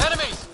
Enemies!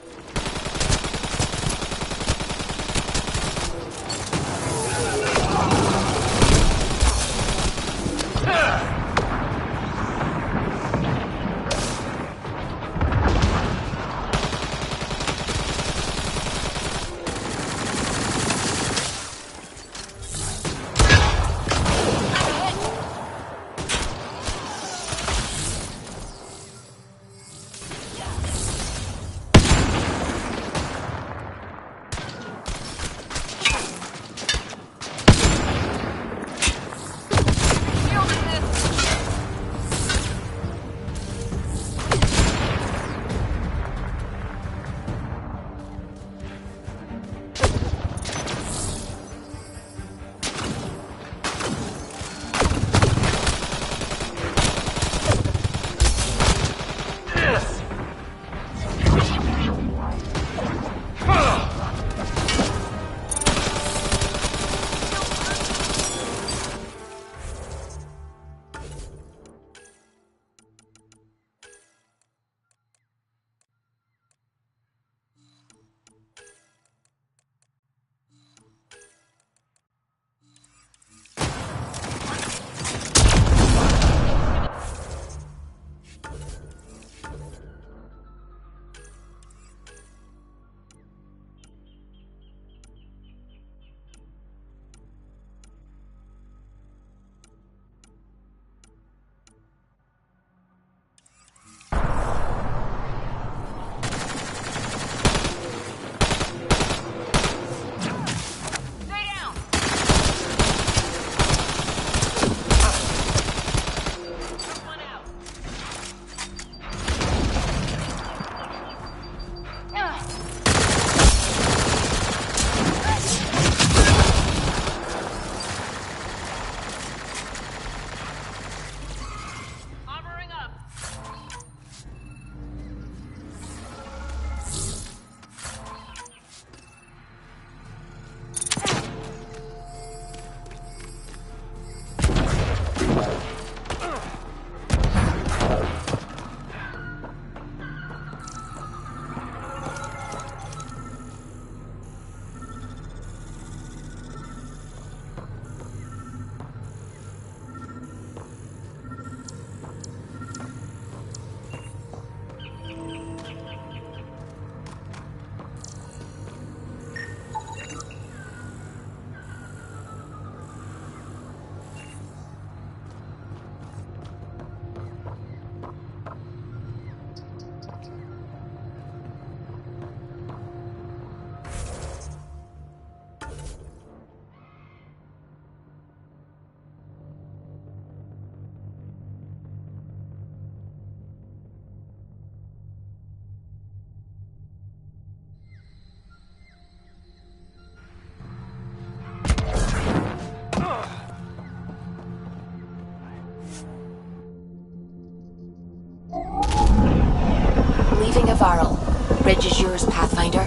Leaving a Varl. Bridge is yours, Pathfinder.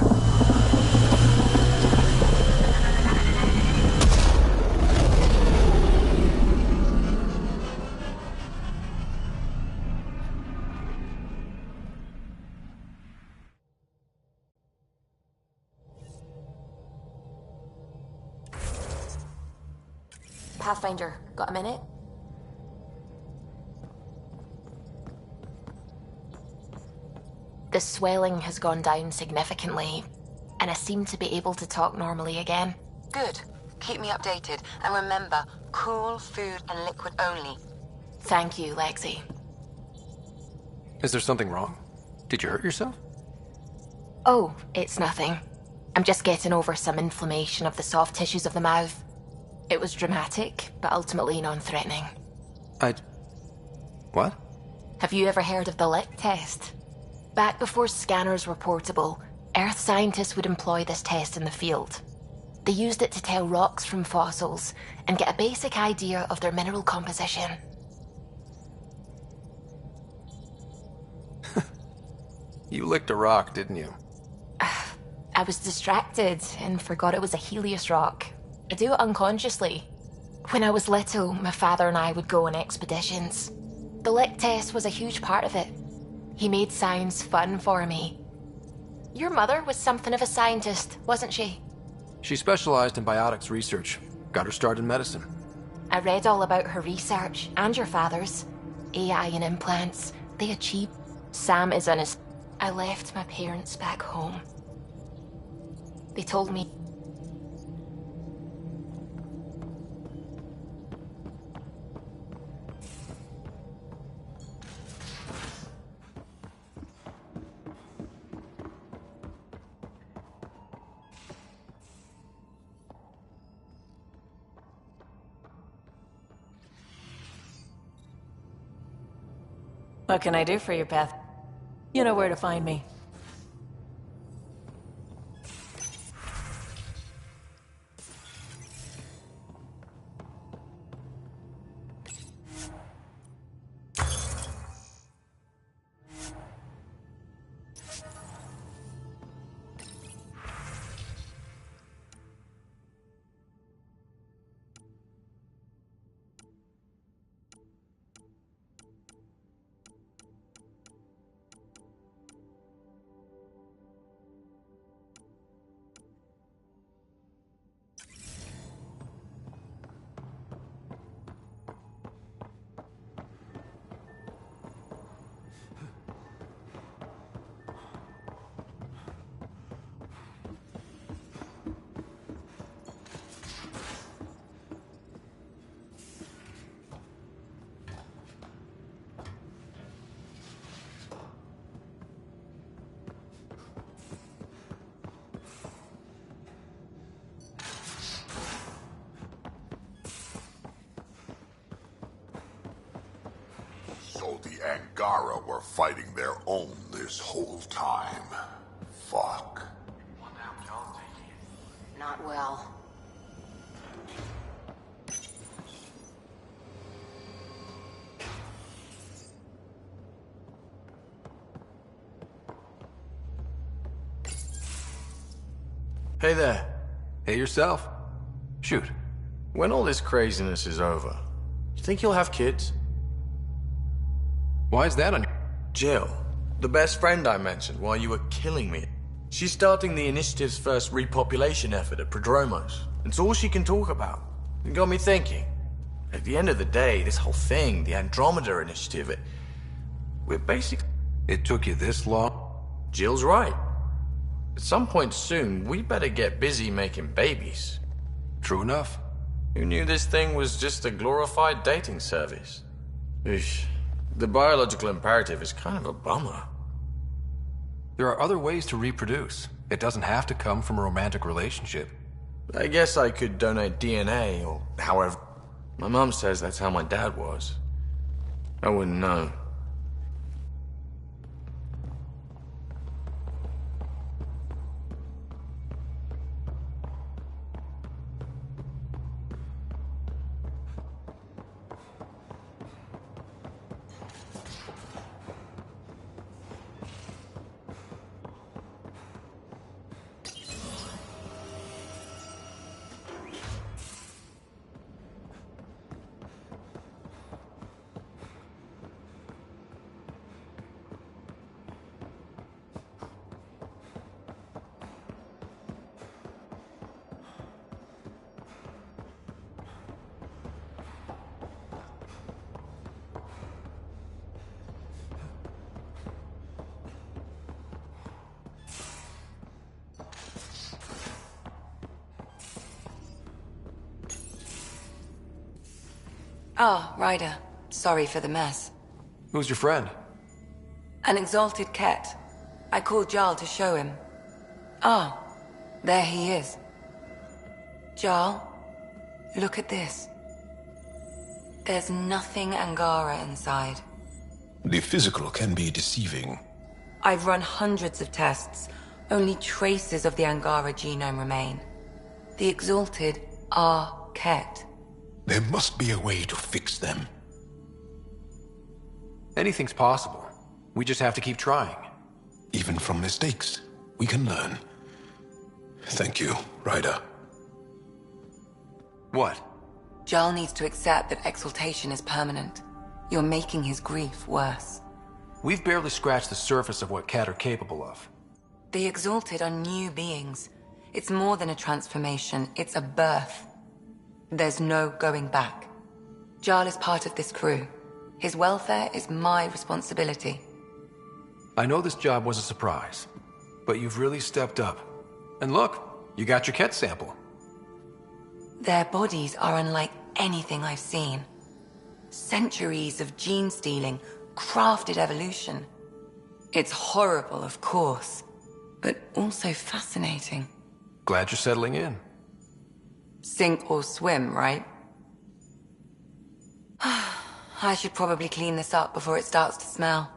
Pathfinder, got a minute? The swelling has gone down significantly, and I seem to be able to talk normally again. Good. Keep me updated, and remember, cool food and liquid only. Thank you, Lexi. Is there something wrong? Did you hurt yourself? Oh, it's nothing. I'm just getting over some inflammation of the soft tissues of the mouth. It was dramatic, but ultimately non-threatening. What? Have you ever heard of the lick test? Back before scanners were portable, Earth scientists would employ this test in the field. They used it to tell rocks from fossils and get a basic idea of their mineral composition. You licked a rock, didn't you? I was distracted and forgot it was a Helios rock. I do it unconsciously. When I was little, my father and I would go on expeditions. The lick test was a huge part of it. He made science fun for me. Your mother was something of a scientist, wasn't she? She specialized in biotics research. Got her start in medicine. I read all about her research, and your father's. AI and implants, they achieved. Sam is in his... I left my parents back home. They told me... What can I do for you, Beth? You know where to find me. So the Angara were fighting their own this whole time. Fuck. Not well. Hey there. Hey yourself. Shoot. When all this craziness is over, you think you'll have kids? Why is that on... Jill, the best friend I mentioned while you were killing me. She's starting the initiative's first repopulation effort at Prodromos. It's all she can talk about. It got me thinking. At the end of the day, this whole thing, the Andromeda initiative, we're basically... It took you this long? Jill's right. At some point soon, we better get busy making babies. True enough. Who knew this thing was just a glorified dating service? Eesh. The biological imperative is kind of a bummer. There are other ways to reproduce. It doesn't have to come from a romantic relationship. I guess I could donate DNA, or however. My mom says that's how my dad was. I wouldn't know. Ah, Ryder. Sorry for the mess. Who's your friend? An exalted Ket. I called Jarl to show him. Ah, there he is. Jarl, look at this. There's nothing Angara inside. The physical can be deceiving. I've run hundreds of tests. Only traces of the Angara genome remain. The exalted are Ket. There must be a way to fix them. Anything's possible. We just have to keep trying. Even from mistakes, we can learn. Thank you, Ryder. What? Jarl needs to accept that exaltation is permanent. You're making his grief worse. We've barely scratched the surface of what Cat are capable of. The exalted are new beings. It's more than a transformation, it's a birth. There's no going back. Jarl is part of this crew. His welfare is my responsibility. I know this job was a surprise, but you've really stepped up. And look, you got your Ket sample. Their bodies are unlike anything I've seen. Centuries of gene stealing, crafted evolution. It's horrible, of course, but also fascinating. Glad you're settling in. Sink or swim, right? I should probably clean this up before it starts to smell.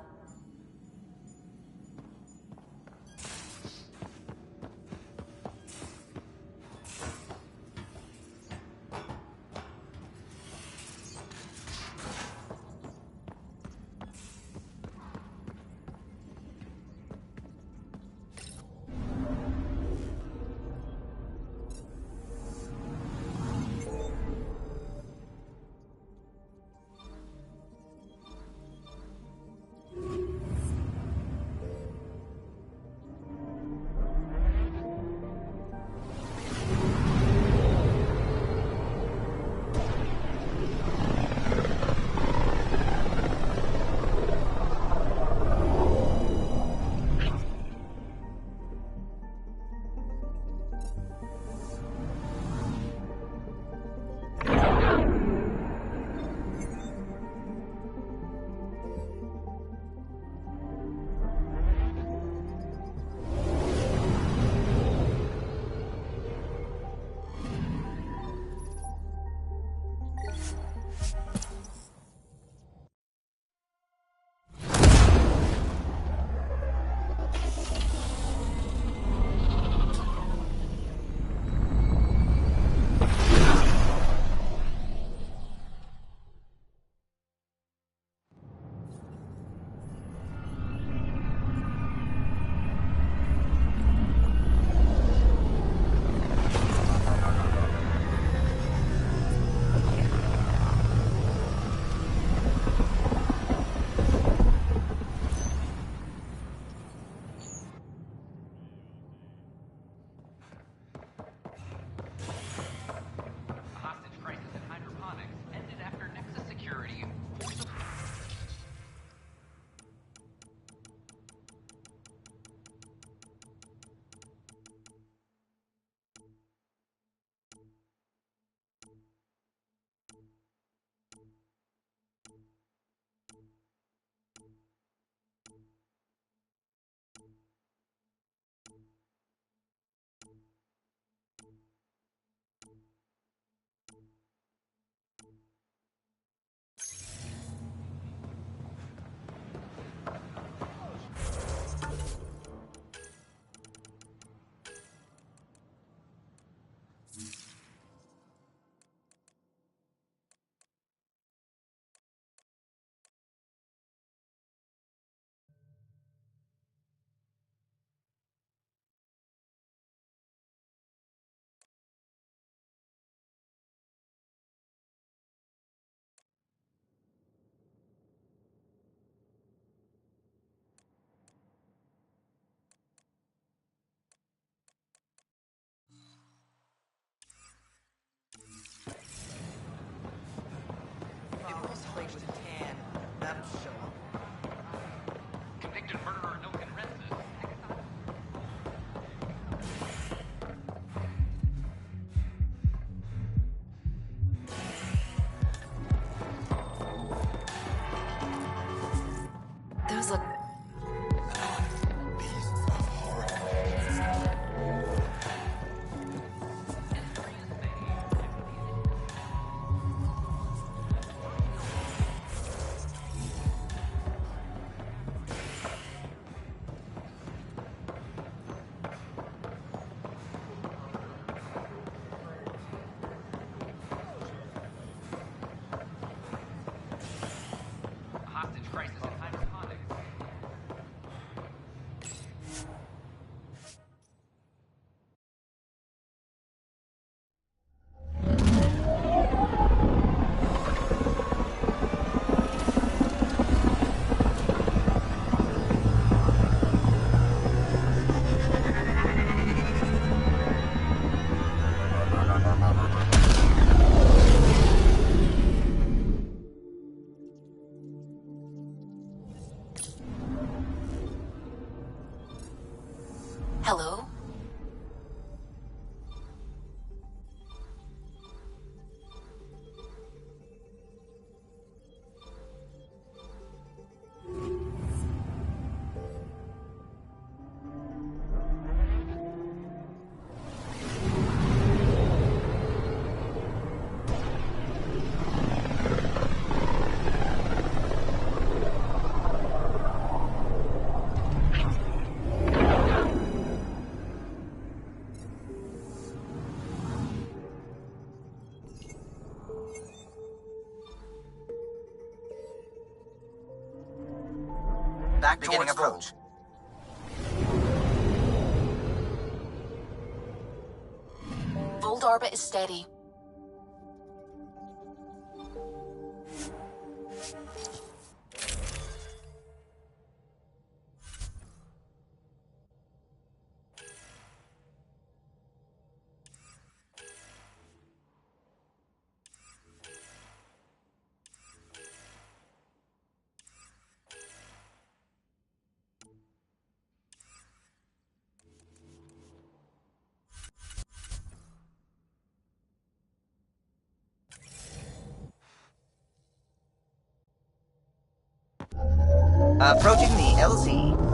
Hello? Beginning approach. Old orbit is steady. Approaching the LZ.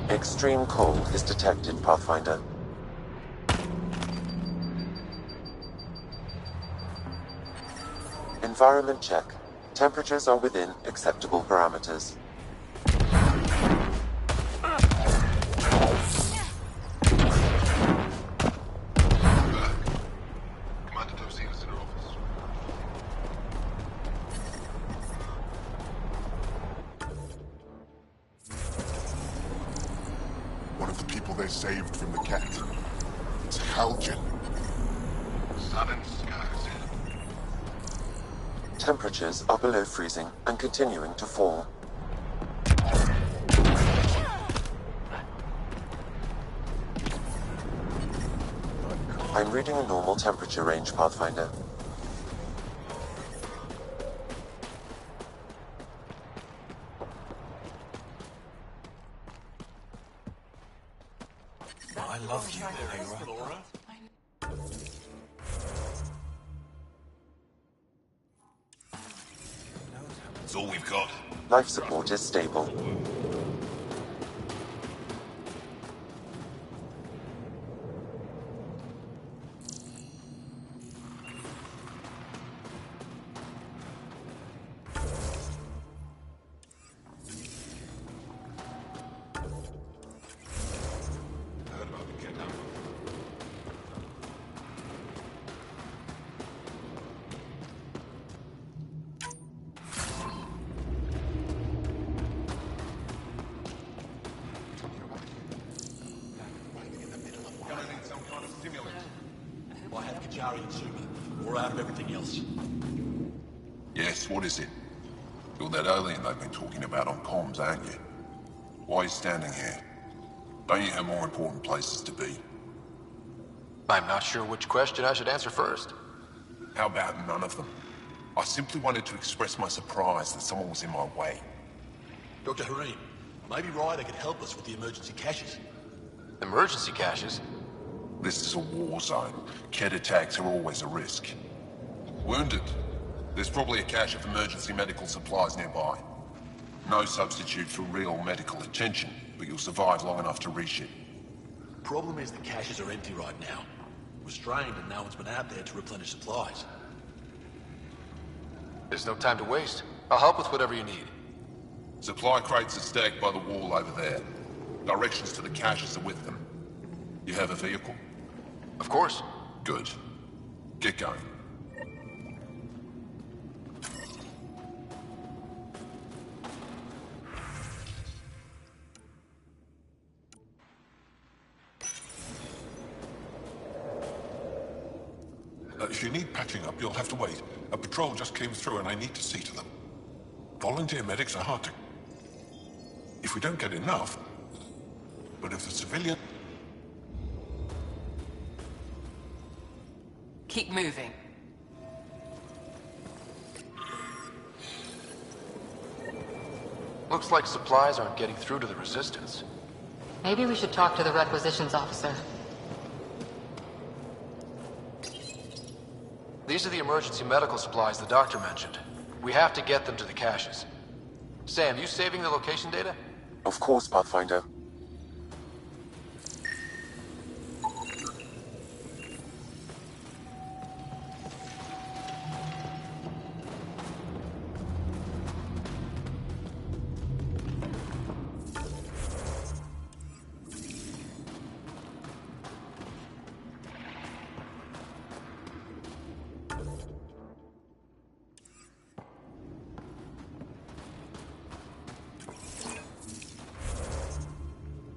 Extreme cold is detected, Pathfinder. Environment check. Temperatures are within acceptable parameters. One of the people they saved from the cat. It's Haljan. Sudden skies. Temperatures are below freezing and continuing to fall. I'm reading a normal temperature range, Pathfinder. I love you, Laura. That's all we've got. Life support is stable. I have Kajari and Sumi. or out of everything else. Yes, what is it? You're that alien they've been talking about on comms, aren't you? Why are you standing here? Don't you have more important places to be? I'm not sure which question I should answer first. How about none of them? I simply wanted to express my surprise that someone was in my way. Dr. Harim, maybe Ryder could help us with the emergency caches. Emergency caches? This is a war zone. Ket attacks are always a risk. Wounded? There's probably a cache of emergency medical supplies nearby. No substitute for real medical attention, but you'll survive long enough to reship. Problem is the caches are empty right now. We're strained and no one's been out there to replenish supplies. There's no time to waste. I'll help with whatever you need. Supply crates are stacked by the wall over there. Directions to the caches are with them. You have a vehicle? Of course. Good. Get going. If you need patching up, you'll have to wait. A patrol just came through and I need to see to them. Volunteer medics are hard to... If we don't get enough... But if the civilian... Keep moving. Looks like supplies aren't getting through to the Resistance. Maybe we should talk to the requisitions officer. These are the emergency medical supplies the doctor mentioned. We have to get them to the caches. Sam, you saving the location data? Of course, Pathfinder.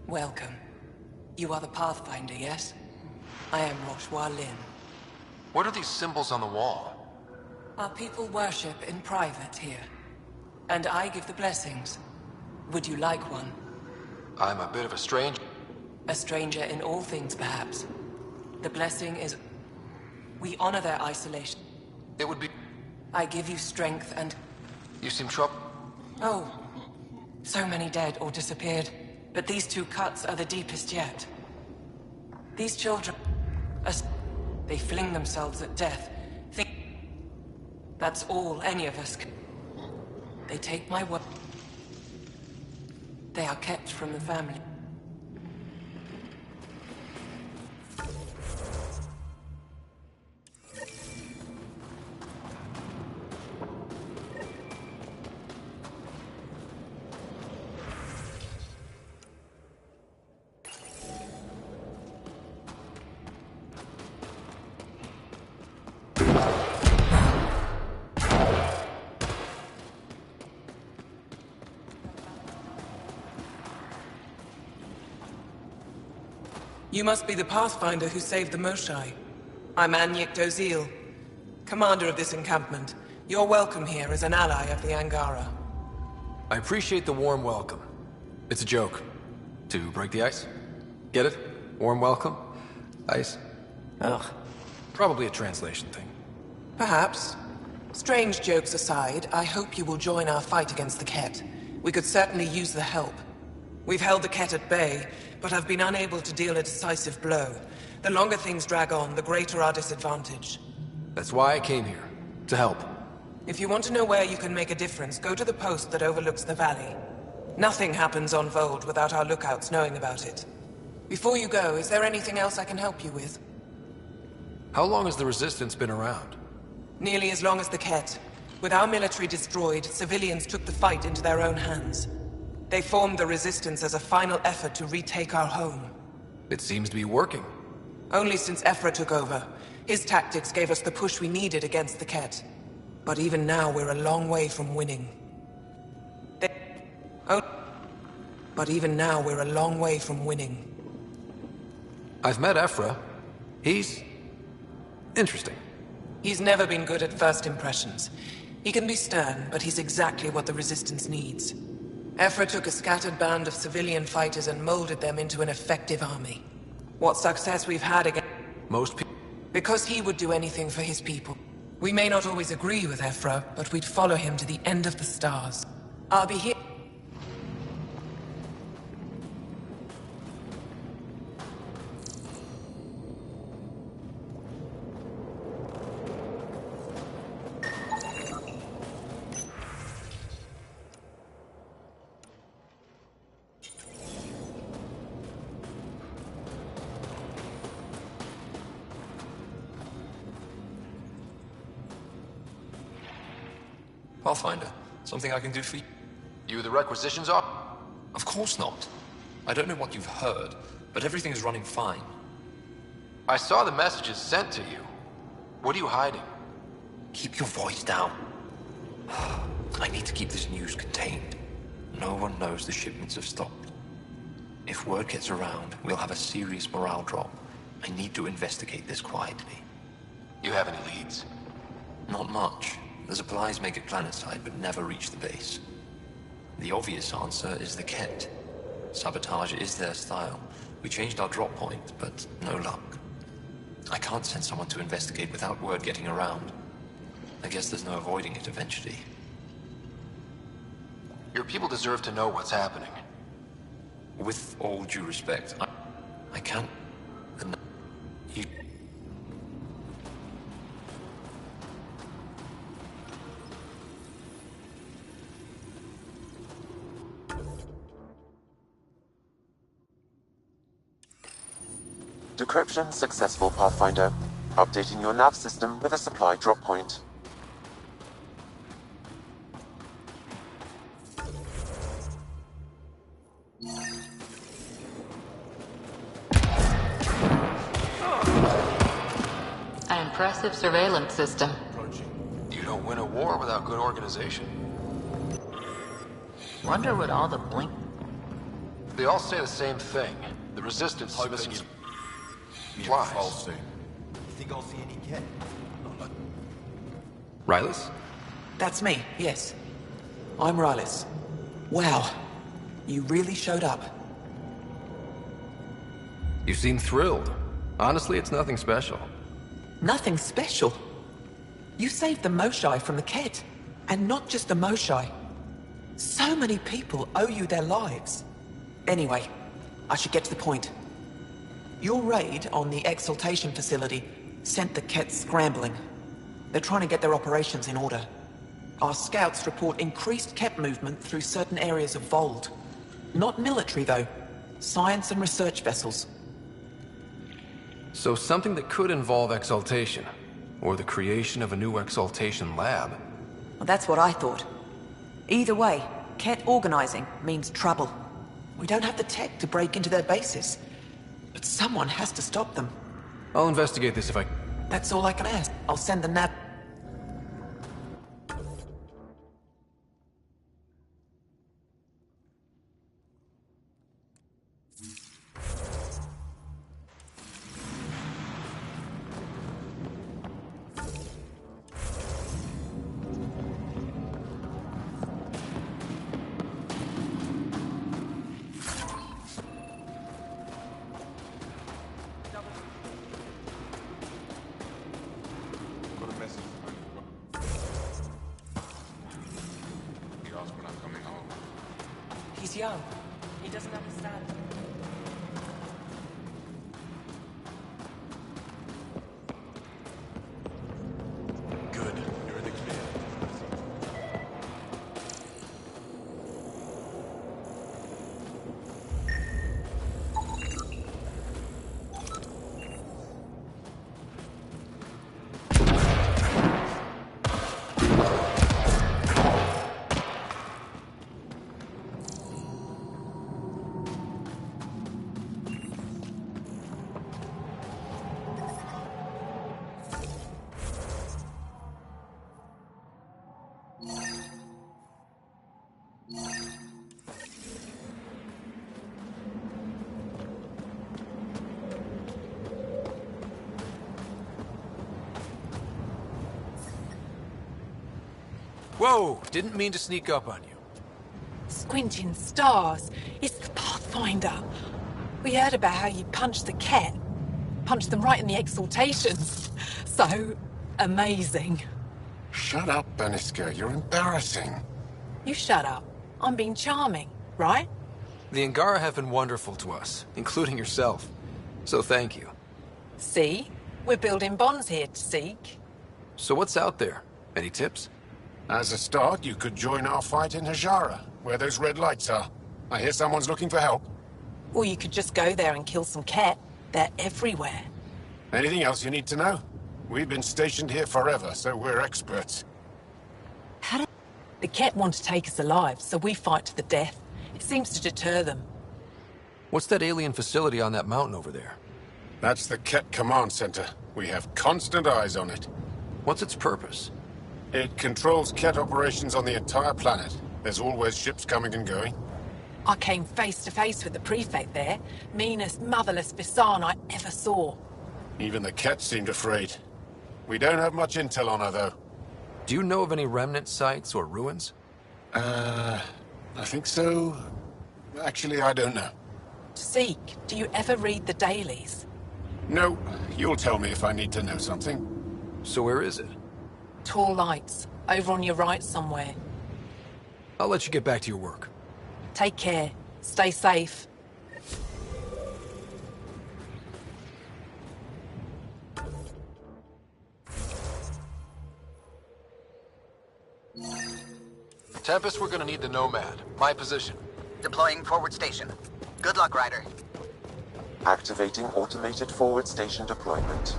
Welcome. You are the Pathfinder, yes? I am Rochua Lin. What are these symbols on the wall? Our people worship in private here. And I give the blessings. Would you like one? I'm a bit of a stranger. A stranger in all things, perhaps. The blessing is... We honor their isolation. It would be... I give you strength and... You seem troubled. Oh. So many dead or disappeared. But these two cuts are the deepest yet. These children... They fling themselves at death. That's all any of us can... They take my word. They are kept from the family. You must be the Pathfinder who saved the Moshai. I'm Anyik Dozil, commander of this encampment. You're welcome here as an ally of the Angara. I appreciate the warm welcome. It's a joke. To break the ice? Get it? Warm welcome? Ice? Ugh. Probably a translation thing. Perhaps. Strange jokes aside, I hope you will join our fight against the Ket. We could certainly use the help. We've held the Ket at bay, but have been unable to deal a decisive blow. The longer things drag on, the greater our disadvantage. That's why I came here. To help. If you want to know where you can make a difference, go to the post that overlooks the valley. Nothing happens on Vold without our lookouts knowing about it. Before you go, is there anything else I can help you with? How long has the Resistance been around? Nearly as long as the Ket. With our military destroyed, civilians took the fight into their own hands. They formed the Resistance as a final effort to retake our home. It seems to be working. Only since Ephra took over. His tactics gave us the push we needed against the Ket. But even now, we're a long way from winning. But even now, we're a long way from winning. I've met Ephra. He's... interesting. He's never been good at first impressions. He can be stern, but he's exactly what the Resistance needs. Ephra took a scattered band of civilian fighters and molded them into an effective army. What success we've had against... Most people... Because he would do anything for his people. We may not always agree with Ephra, but we'd follow him to the end of the stars. I'll be here... Pathfinder, something I can do for you? You the requisitions are? Of course not. I don't know what you've heard, but everything is running fine. I saw the messages sent to you. What are you hiding? Keep your voice down. I need to keep this news contained. No one knows the shipments have stopped. If word gets around, we'll have a serious morale drop. I need to investigate this quietly. You have any leads? Not much. The supplies make it planetside, but never reach the base. The obvious answer is the Ket. Sabotage is their style. We changed our drop point, but no luck. I can't send someone to investigate without word getting around. I guess there's no avoiding it eventually. Your people deserve to know what's happening. With all due respect, I can't... You... Decryption successful, Pathfinder. Updating your nav system with a supply drop point. An impressive surveillance system. You don't win a war without good organization. Wonder what all the blink... They all say the same thing. The Resistance is missing supplies. Think I'll see any Ket? Rylus? That's me, yes. I'm Rylus. Wow. You really showed up. You seem thrilled. Honestly, it's nothing special. Nothing special? You saved the Moshai from the Ket. And not just the Moshai. So many people owe you their lives. Anyway, I should get to the point. Your raid on the Exaltation facility sent the Ket scrambling. They're trying to get their operations in order. Our scouts report increased Ket movement through certain areas of Vold. Not military, though. Science and research vessels. So something that could involve Exaltation, or the creation of a new Exaltation lab. Well, that's what I thought. Either way, Ket organizing means trouble. We don't have the tech to break into their bases. But someone has to stop them. I'll investigate this if I... That's all I can ask. I'll send the nav... He's young. He doesn't understand. Good. You're in the clear. Whoa! Didn't mean to sneak up on you. Squinting stars. It's the Pathfinder. We heard about how you punched the cat. Punched them right in the exaltations. So amazing. Shut up, Beniska. You're embarrassing. You shut up. I'm being charming, right? The Angara have been wonderful to us, including yourself. So thank you. See? We're building bonds here to seek. So what's out there? Any tips? As a start, you could join our fight in Hajara, where those red lights are. I hear someone's looking for help. Or you could just go there and kill some cat. They're everywhere. Anything else you need to know? We've been stationed here forever, so we're experts. The cat want to take us alive, so we fight to the death. It seems to deter them. What's that alien facility on that mountain over there? That's the Ket Command Center. We have constant eyes on it. What's its purpose? It controls Ket operations on the entire planet. There's always ships coming and going. I came face to face with the prefect there. Meanest, motherless Visan I ever saw. Even the Ket seemed afraid. We don't have much intel on her, though. Do you know of any remnant sites or ruins? I think so. Actually, I don't know. Seek, do you ever read the dailies? No, you'll tell me if I need to know something. So where is it? Tall lights, over on your right somewhere. I'll let you get back to your work. Take care. Stay safe. Tempest, we're gonna need the Nomad. My position. Deploying forward station. Good luck, Ryder. Activating automated forward station deployment.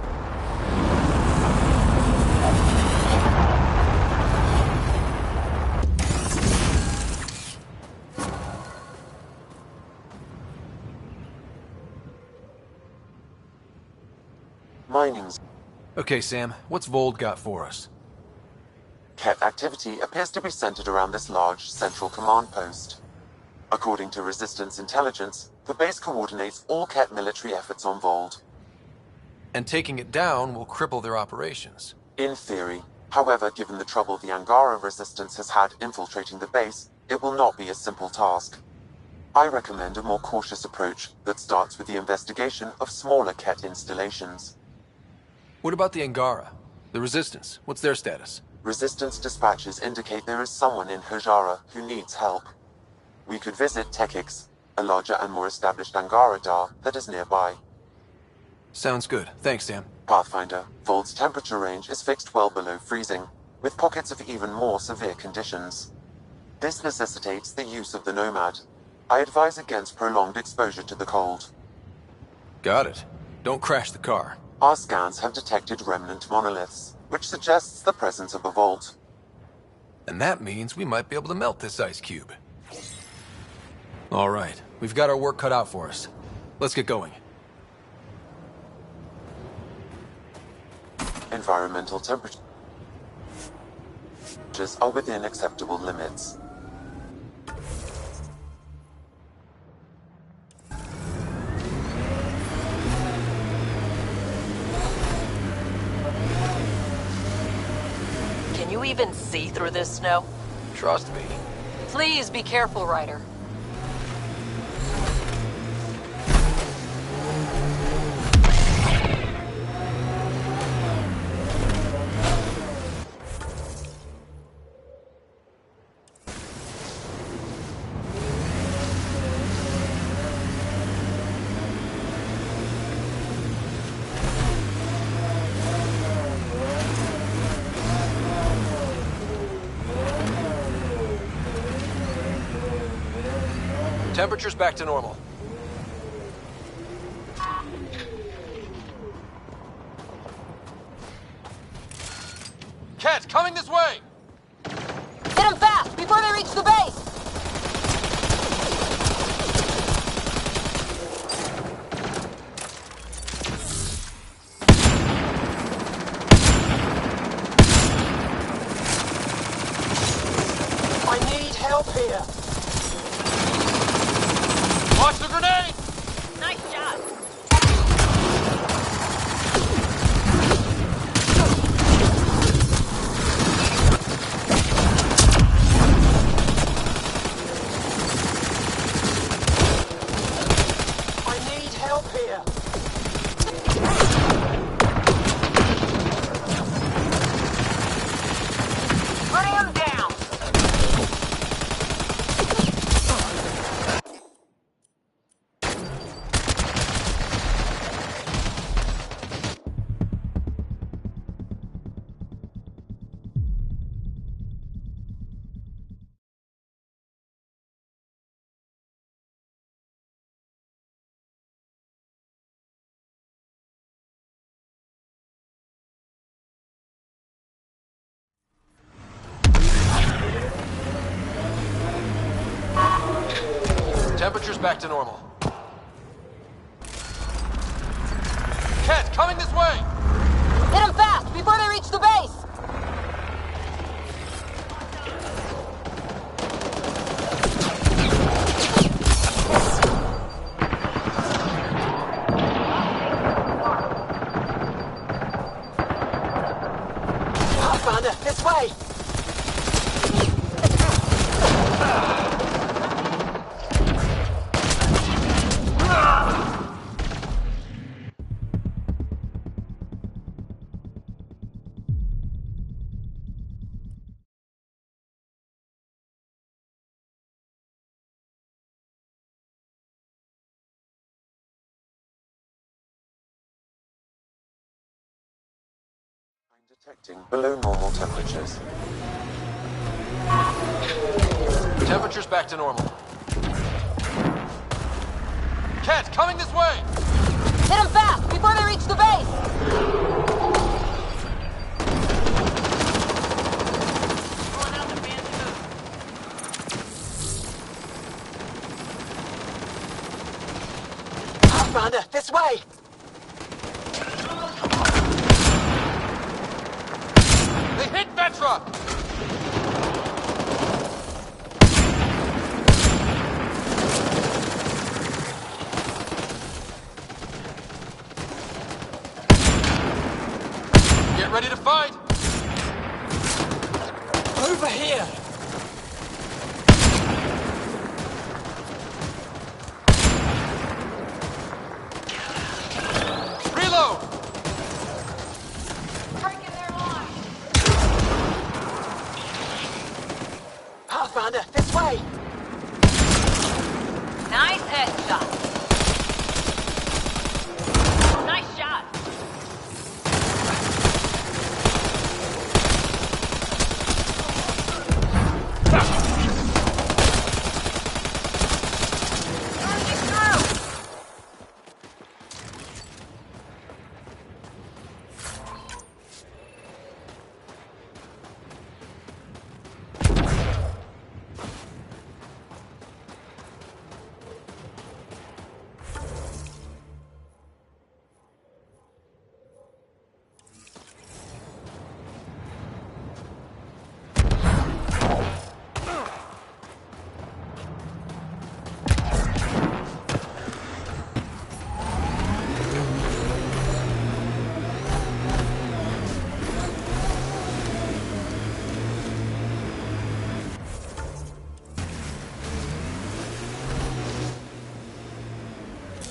Mining's. Okay, Sam, what's Vold got for us? Ket activity appears to be centered around this large central command post. According to Resistance intelligence, the base coordinates all Ket military efforts on Vold. And taking it down will cripple their operations. In theory. However, given the trouble the Angara Resistance has had infiltrating the base, it will not be a simple task. I recommend a more cautious approach that starts with the investigation of smaller Ket installations. What about the Angara? The Resistance, what's their status? Resistance dispatches indicate there is someone in Hajara who needs help. We could visit Tekix, a larger and more established Angara Dar that is nearby. Sounds good. Thanks, Sam. Pathfinder, Vold's temperature range is fixed well below freezing, with pockets of even more severe conditions. This necessitates the use of the Nomad. I advise against prolonged exposure to the cold. Got it. Don't crash the car. Our scans have detected remnant monoliths, which suggests the presence of a vault. And that means we might be able to melt this ice cube. All right, we've got our work cut out for us. Let's get going. Environmental temperatures are within acceptable limits. Can you even see through this snow? Trust me. Please be careful, Ryder. Temperature's back to normal. Ket, coming this way! Hit them fast before they reach the base! I need help here. Watch the grenade! Nice job! Temperature's back to normal. Ket, coming this way! Hit them fast, before they reach the base! Pathfinder, this way! Detecting below normal temperatures. Temperature's back to normal. Ket, coming this way! Hit them fast, before they reach the base! Pathfinder, this way! They hit Vetra! Get ready to fight! Over here! Reload! Pathfinder, this way! Nice headshot. Nice shot.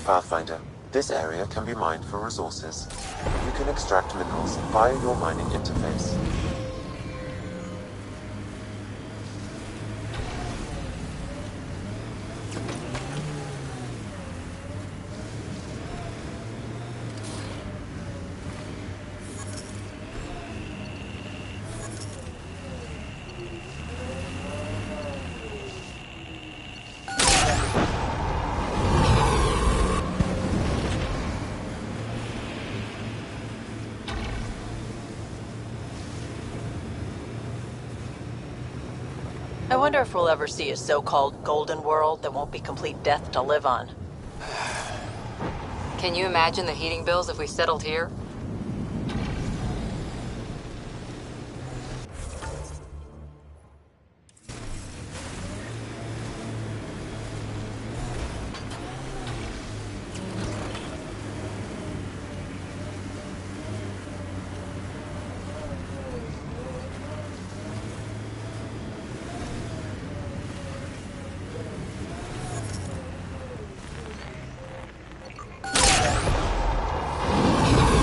Pathfinder, this area can be mined for resources. You can extract minerals via your mining interface. I wonder if we'll ever see a so-called golden world that won't be complete death to live on. Can you imagine the heating bills if we settled here?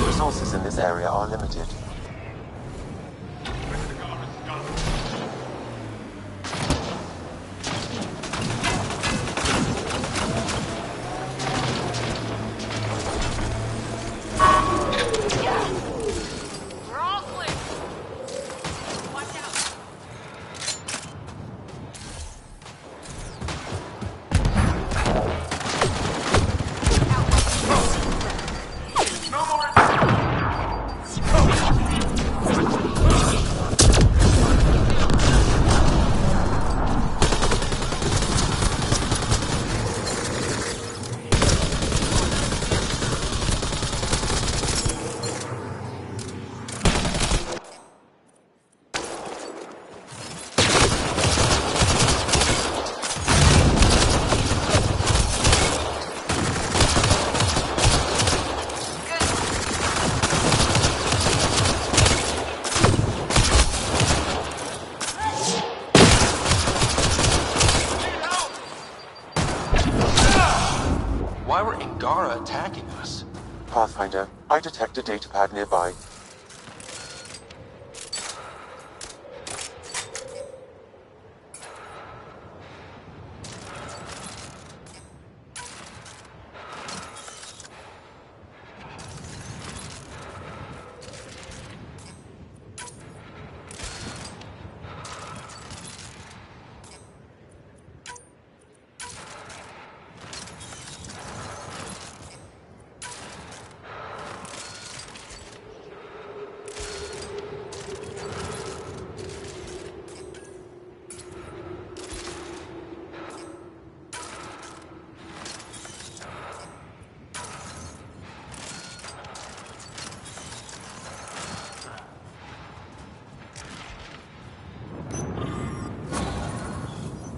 Resources in this area are limited. attacking us. Pathfinder, I detect a datapad nearby.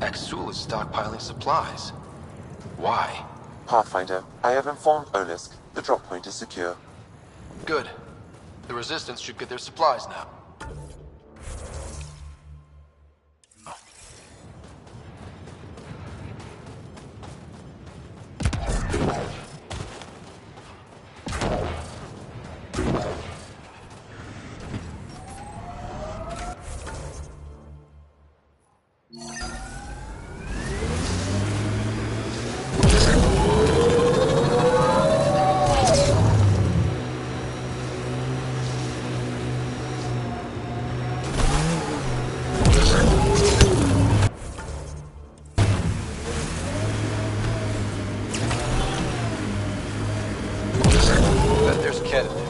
Exul is stockpiling supplies. Why? Pathfinder, I have informed Olisk. The drop point is secure. Good. The Resistance should get their supplies now. Bet there's Ket in there.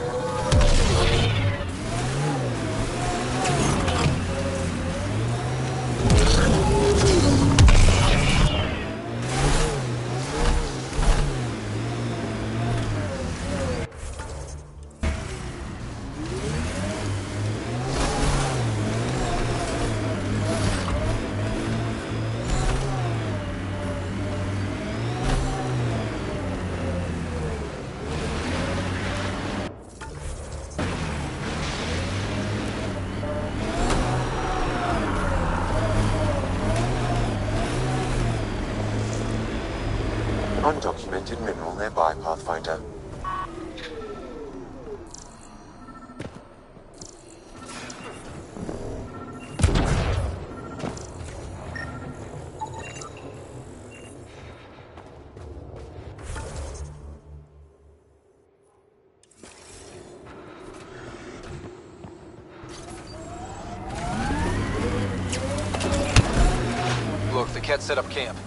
Undocumented mineral nearby, Pathfinder. Look, the Ket set up camp.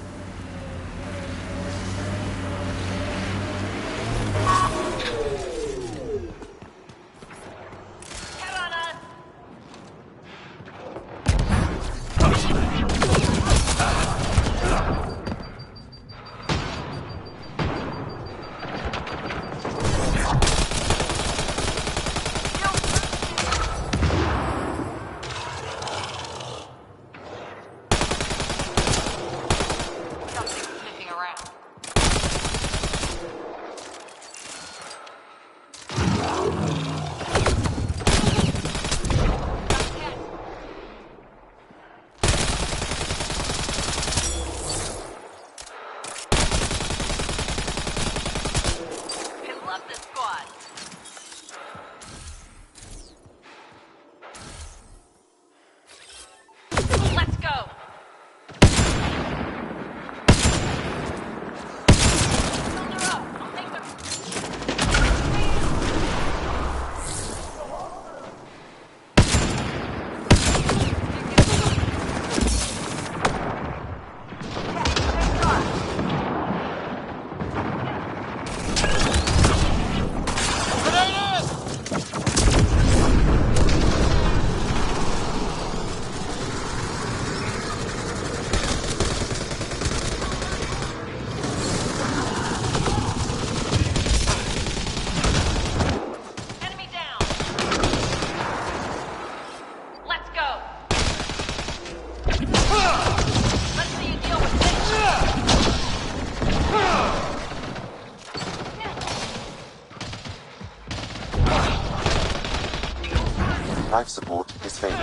Life support is failing.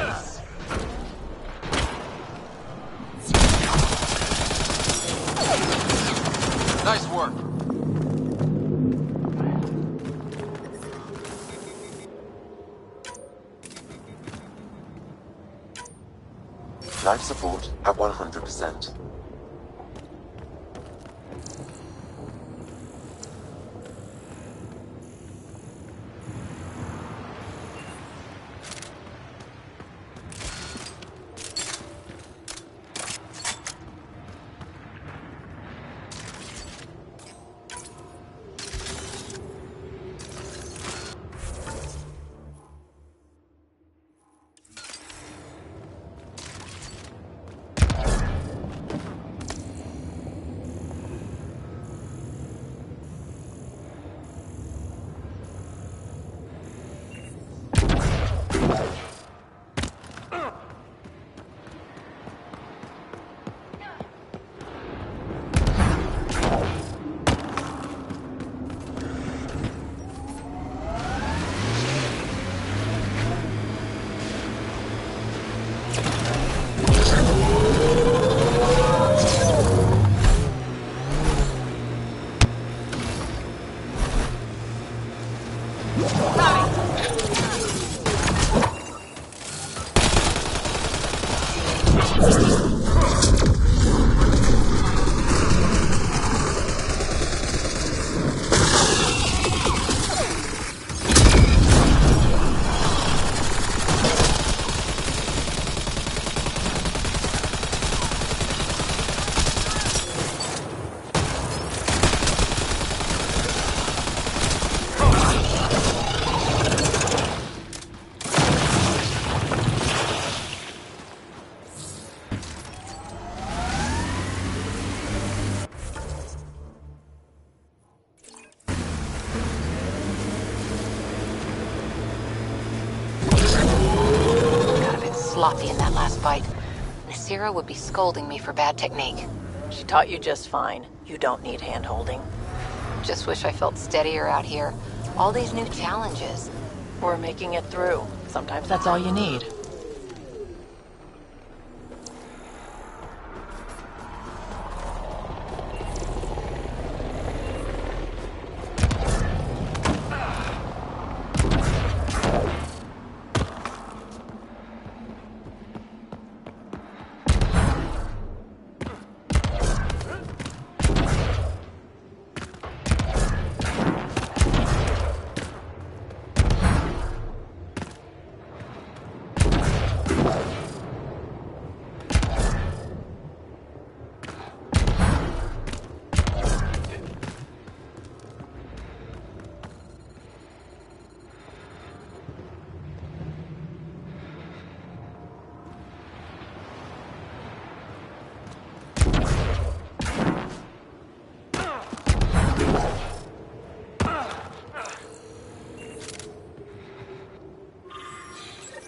Nice work. Life support at 100%. Sloppy in that last fight. Nasira would be scolding me for bad technique. She taught you just fine. You don't need hand-holding. Just wish I felt steadier out here. All these new challenges. We're making it through. Sometimes that's all you need.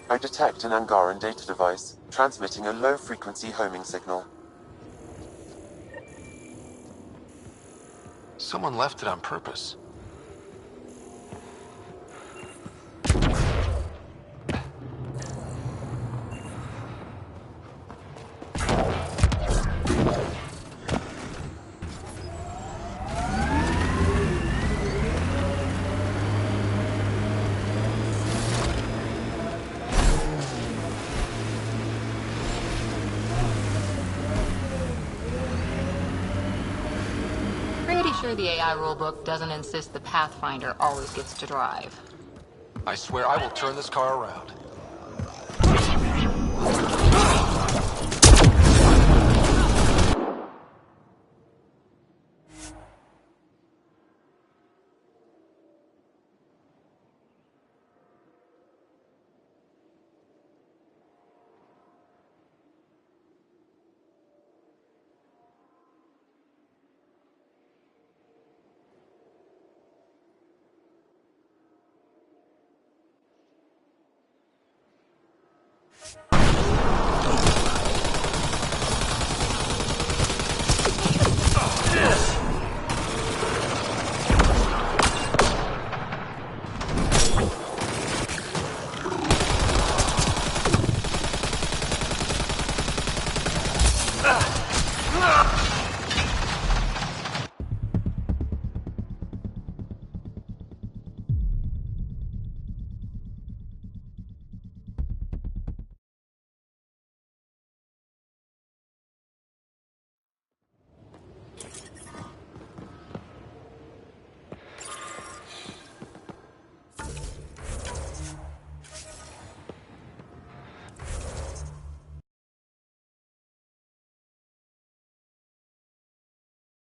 I detect an Angaran data device, transmitting a low-frequency homing signal. Someone left it on purpose. Sure the AI rulebook doesn't insist the Pathfinder always gets to drive. I swear I will turn this car around.